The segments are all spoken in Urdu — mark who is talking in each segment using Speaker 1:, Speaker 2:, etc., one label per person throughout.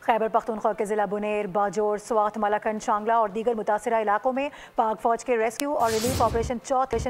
Speaker 1: خیبر پختونخوا کے ضلع بنیر، باجوڑ، سوات، ملاکنڈ، شانگلہ اور دیگر متاثرہ علاقوں میں پاک فوج کے ریسکیو اور ریلیف آپریشن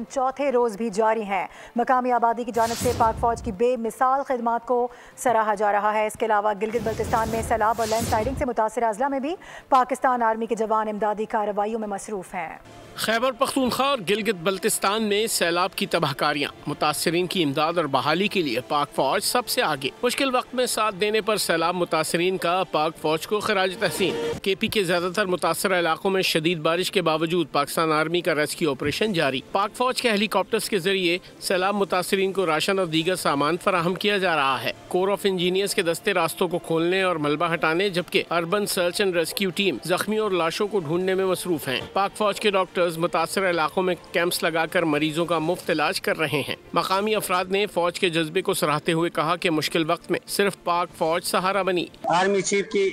Speaker 1: چوتھے روز بھی جاری ہیں۔ مقامی آبادی کی جانب سے پاک فوج کی بے مثال خدمات کو سراہا جا رہا ہے۔ اس کے علاوہ گلگت بلتستان میں سیلاب اور لینڈ سلائڈنگ سے متاثرہ اضلاع میں بھی پاکستان آرمی کے جوان امدادی کارروائیوں میں مصروف ہیں۔
Speaker 2: خیبر پختونخوا اور گلگت بلتستان میں سیلاب کی تباہ کاریاں، متاثرین کی امداد اور بحالی کے لیے پاک فوج سب سے آگے۔ مشکل وقت میں ساتھ دینے پر سیلاب متاثرین کا پاک فوج کو خراج تحسین۔ کے پی کے زیادہ تر متاثرہ علاقوں میں شدید بارش کے باوجود پاکستان آرمی کا ریسکیو آپریشن جاری۔ پاک فوج کے ہیلی کاپٹرز کے ذریعے سیلاب متاثرین کو راشن اور دیگر سامان فراہم کیا جا رہا ہے۔ کور آف انجینئرز کے دستے راستوں کو کھولنے اور ملبہ ہٹانے، جبکہ urban search and rescue team زخمیوں اور لاشوں کو ڈھونڈنے میں مصروف ہیں۔ پاک فوج کے ڈاکٹرز متاثرہ علاقوں میں کیمپس لگا کر مریضوں کا مفت علاج کر رہے ہیں۔ مقامی افراد نے فوج کے جذبے کو سراہتے ہوئے کہا کہ مشکل وقت میں صرف پاک فوج سہارا بنی۔
Speaker 3: آرمی چیف کی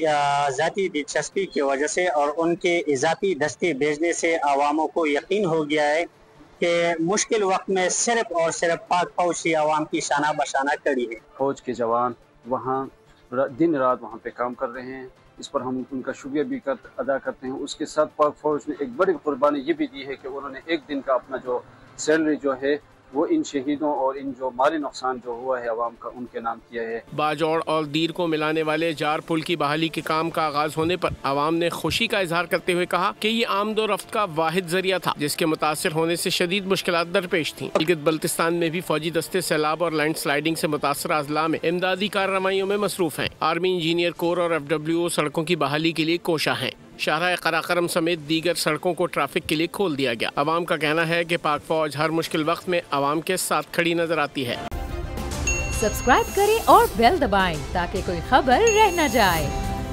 Speaker 3: ذاتی دلچسپی کی وجہ سے اور ان کے اضافی دستے بھیجنے سے عواموں کو یقین ہو گیا ہے کہ مشکل وقت میں صرف اور صرف پاک فوج ہی عوام کی شانہ بشانہ کھڑی ہے۔
Speaker 4: فوج کے جوان وہاں دن رات وہاں پہ کام کر رہے ہیں، اس پر ہم ان کا شکریہ بھی ادا کرتے ہیں۔ اس کے ساتھ پاک فوج نے ایک بڑی قربانی یہ بھی دی ہے کہ انہوں نے ایک دن کا اپنا جو سیلری جو ہے وہ ان شہیدوں اور ان جو مالی نقصان جو ہوا ہے عوام کا ان کے نام کیا ہے۔
Speaker 2: باجوڑ اور دیر کو ملانے والے جار پل کی بحالی کے کام کا آغاز ہونے پر عوام نے خوشی کا اظہار کرتے ہوئے کہا کہ یہ آمد و رفت کا واحد ذریعہ تھا جس کے متاثر ہونے سے شدید مشکلات درپیش تھیں۔ گلگت بلتستان میں بھی فوجی دستے سیلاب اور لینڈ سلائڈنگ سے متاثرہ اضلاع میں امدادی کارروائیوں میں مصروف ہیں۔ آرمی انجینئر کور اور FWO سڑکوں کی بحالی کے لیے کوشاں ہیں۔ شاہراہ قراقرم سمیت دیگر سڑکوں کو ٹریفک کے لیے کھول دیا گیا۔ عوام کا کہنا ہے کہ پاک فوج ہر مشکل وقت میں عوام کے ساتھ کھڑی نظر آتی ہے۔
Speaker 5: سبسکرائب کریں اور بیل دبائیں تاکہ کوئی خبر رہ نہ جائے۔